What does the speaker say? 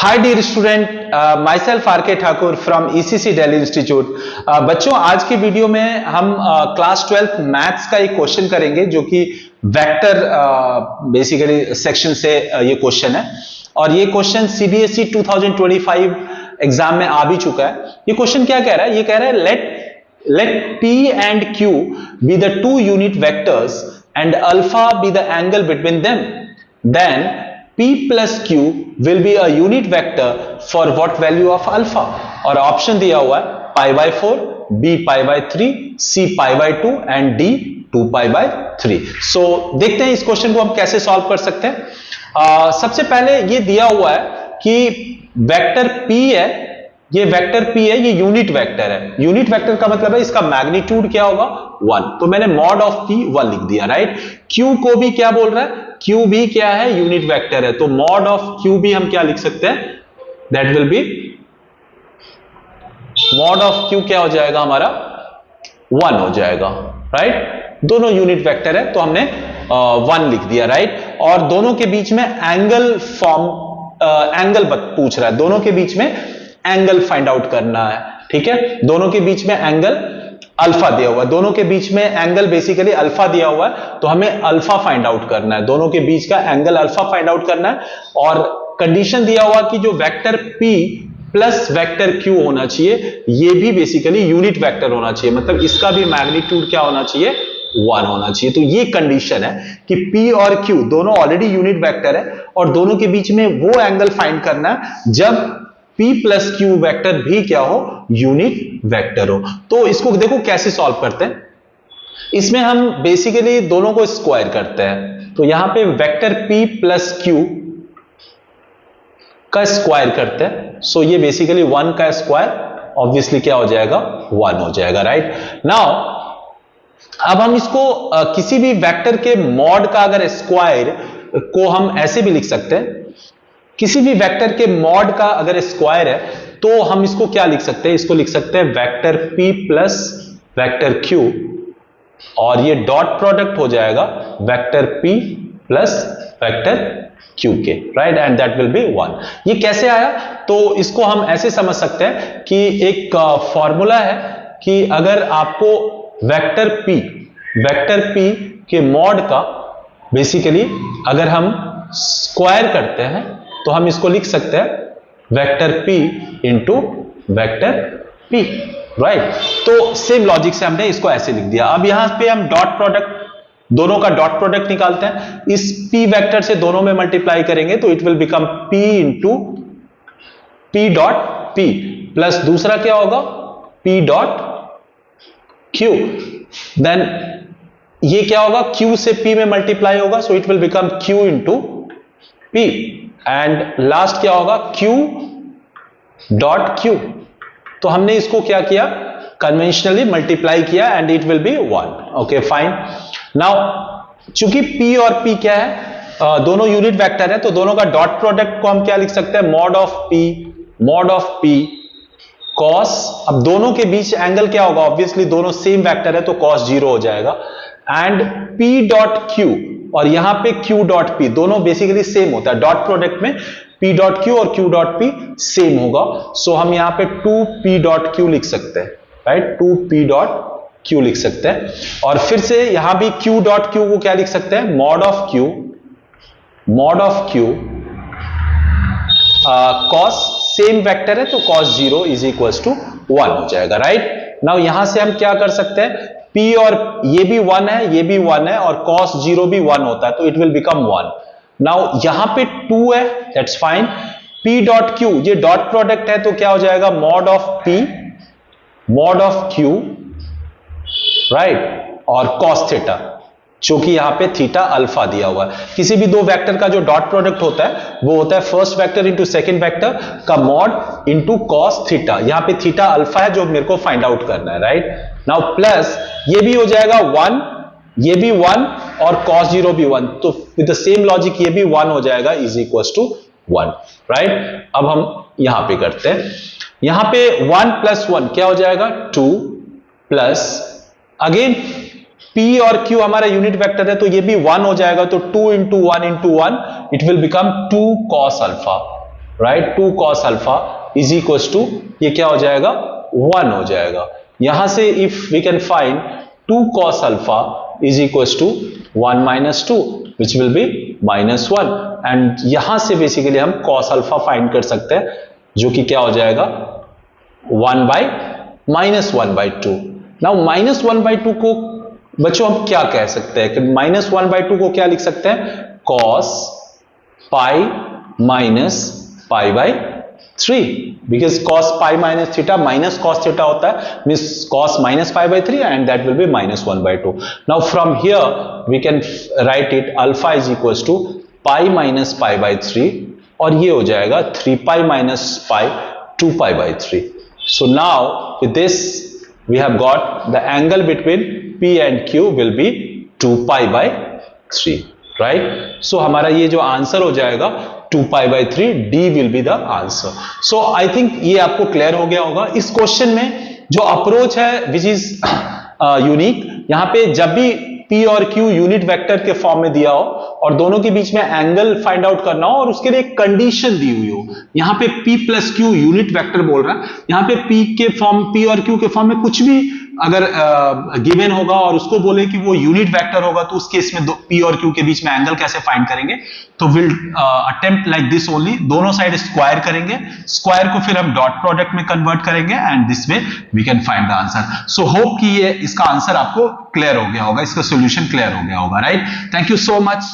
Hi dear student, myself R K. Thakur from ECC Delhi institute. बच्चों, आज की वीडियो में हम क्लास 12 मैथ्स का एक क्वेश्चन करेंगे जो कि वेक्टर बेसिकली सेक्शन से ये क्वेश्चन है और ये क्वेश्चन CBSE 2025 एग्जाम में आ भी चुका है। ये क्वेश्चन क्या कह रहा है? ये कह रहा है let P and Q be the two unit vectors and alpha be the angle between them, then P plus Q will be a unit vector for what value of alpha? और option दिया हुआ है pi by 4, B pi by 3, C pi by 2 and D 2 pi by 3। सो देखते हैं इस question को हम कैसे सॉल्व कर सकते हैं। सबसे पहले ये दिया हुआ है कि वेक्टर P है, ये वेक्टर P है, ये यूनिट वेक्टर है। यूनिट वेक्टर का मतलब है इसका मैग्नीट्यूड क्या होगा? 1। तो मैंने मॉड ऑफ P 1 लिख दिया, राइट। Q को भी क्या बोल रहा है? Q भी क्या है? यूनिट वेक्टर है। तो मॉड ऑफ Q भी हम क्या लिख सकते हैं? That will B mod of Q क्या हो जाएगा हमारा? 1 हो जाएगा, राइट। दोनों यूनिट वेक्टर है तो हमने 1 लिख दिया, राइट। और दोनों के बीच में एंगल एंगल पूछ रहा है, दोनों के बीच में एंगल फाइंड आउट करना है, ठीक है। दोनों के बीच में एंगल अल्फा दिया हुआ है, दोनों के बीच में एंगल बेसिकली अल्फा दिया हुआ है, तो हमें अल्फा फाइंड आउट करना है, दोनों के बीच का एंगल अल्फा फाइंड आउट करना है। और कंडीशन दिया हुआ कि जो vector P plus vector Q होना चाहिए, ये भी बेसिकली यूनिट वेक्टर होना चाहिए, मतलब इसका भी मैग्नीट्यूड क्या होना चाहिए? 1 होना चाहिए। तो ये कंडीशन है कि P और Q दोनों ऑलरेडी यूनिट वेक्टर है और दोनों के बीच में वो एंगल फाइंड करना है जब P प्लस Q वेक्टर भी क्या हो? यूनिट वेक्टर हो। तो इसको देखो कैसे सॉल्व करते हैं। इसमें हम बेसिकली दोनों को स्क्वायर करते हैं, तो यहां पे वेक्टर P प्लस Q का स्क्वायर करते हैं। सो ये बेसिकली 1 का स्क्वायर ऑब्वियसली क्या हो जाएगा? 1 हो जाएगा, राइट। नाउ अब हम इसको किसी भी वेक्टर के मॉड का अगर स्क्वायर को हम ऐसे भी लिख सकते हैं, किसी भी वेक्टर के मॉड का अगर स्क्वायर है तो हम इसको क्या लिख सकते हैं? इसको लिख सकते हैं vector P plus vector Q और ये डॉट प्रोडक्ट हो जाएगा vector P plus vector Q के, right, and that will B 1। ये कैसे आया? तो इसको हम ऐसे समझ सकते हैं कि एक फॉर्मूला है कि अगर आपको वेक्टर P के मॉड का बेसिकली अगर हम स्क्वायर करते हैं तो हम इसको लिख सकते हैं vector P into vector P, right. तो सेम लॉजिक से हमने इसको ऐसे लिख दिया। अब यहां पे हम डॉट प्रोडक्ट, दोनों का डॉट प्रोडक्ट निकालते हैं। इस P वेक्टर से दोनों में मल्टीप्लाई करेंगे तो it will become P into P dot P plus दूसरा क्या होगा? P dot Q। देन ये क्या होगा? Q से P में मल्टीप्लाई होगा, so it will become Q into P and last क्या होगा? Q dot Q। तो हमने इसको क्या किया? कन्वेंशनली मल्टीप्लाई किया and it will be 1। Okay, fine. Now चूंकि P और P क्या है? दोनों यूनिट वेक्टर है, तो दोनों का डॉट प्रोडक्ट को हम क्या लिख सकते हैं? Mod of P cos. अब दोनों के बीच एंगल क्या होगा? ऑब्वियसली दोनों सेम वेक्टर है तो कॉस 0 हो जाएगा एंड P डॉट Q और यहां पे Q डॉट P दोनों बेसिकली सेम होता है। डॉट प्रोडक्ट में P डॉट Q और Q डॉट P सेम होगा, सो हम यहां पे 2P डॉट Q लिख सकते हैं, राइट। 2P डॉट Q लिख सकते हैं और फिर से यहां भी Q डॉट Q को क्या लिख सकते हैं? Mod of Q cos same vector है तो कॉस 0 इज इक्वल टू 1 हो जाएगा, राइट। नाउ यहां से हम क्या कर सकते हैं? P और ये भी 1 है, ये भी 1 है और cos 0 भी 1 होता है तो इट विल बिकम 1। नाउ यहां पे 2 है, that's fine. P dot Q ये डॉट प्रोडक्ट है तो क्या हो जाएगा? मॉड ऑफ Q, राइट, और cos थीटा, क्योंकि यहां पे थीटा अल्फा दिया हुआ है। किसी भी दो वेक्टर का जो डॉट प्रोडक्ट होता है वो होता है first vector into second vector का मॉड इंटू cos थीटा। यहां पे थीटा अल्फा है जो मेरे को फाइंड आउट करना है, राइट। नाउ प्लस ये भी हो जाएगा 1, ये भी 1 और cos 0 भी 1, तो विद द सेम लॉजिक ये भी 1 हो जाएगा इज इक्वल टू 1, राइट। अब हम यहां पे करते हैं, यहां पे 1 प्लस 1 क्या हो जाएगा? 2 प्लस अगेन P और Q हमारा यूनिट वेक्टर है तो ये भी 1 हो जाएगा, तो 2 into 1 into 1 it will become 2 cos alpha, right, 2 cos alpha is equal to, ये क्या हो जाएगा, 1 हो जाएगा। यहां से if we can find 2 cos alpha is equal to 1 minus 2 which will be -1, and यहां से बेसिकली हम cos अल्फा फाइंड कर सकते हैं, जो कि क्या हो जाएगा 1/-1/2। नाउ -1/2 को बच्चों हम क्या कह सकते हैं कि -1/2 को क्या लिख सकते हैं, cos pi minus pi by 3, because cos pi minus theta minus cos theta होता है, means cos minus pi by 3 and that will be -1/2। Now from here we can write it alpha is equal to pi minus pi by 3, और ये हो जाएगा 3 pi minus pi 2 pi by 3। So now with this we have got the angle between P and Q will be 2 pi by 3, right? So हमारा ये जो answer हो जाएगा 2 pi by 3, D will be the answer. So I think ये आपको clear हो गया होगा। इस क्वेश्चन में जो अप्रोच है विच इज यूनिक, यहाँ पे जब भी P और Q यूनिट वेक्टर के फॉर्म में दिया हो और दोनों के बीच में एंगल फाइंड आउट करना हो और उसके लिए एक कंडीशन दी हुई हो, यहाँ पे P plus Q unit vector बोल रहा है, यहाँ पे P और Q के फॉर्म में कुछ भी अगर गिवन होगा और उसको बोले कि वो यूनिट वेक्टर होगा, तो उस केस में P और Q के बीच में एंगल कैसे फाइंड करेंगे, तो will attempt like this only, दोनों साइड स्क्वायर करेंगे, स्क्वायर को फिर हम डॉट प्रोडक्ट में कन्वर्ट करेंगे and this way we can find the answer. So hope कि ये इसका आंसर आपको क्लियर हो गया होगा, इसका सॉल्यूशन क्लियर हो गया होगा, right. Thank you so much.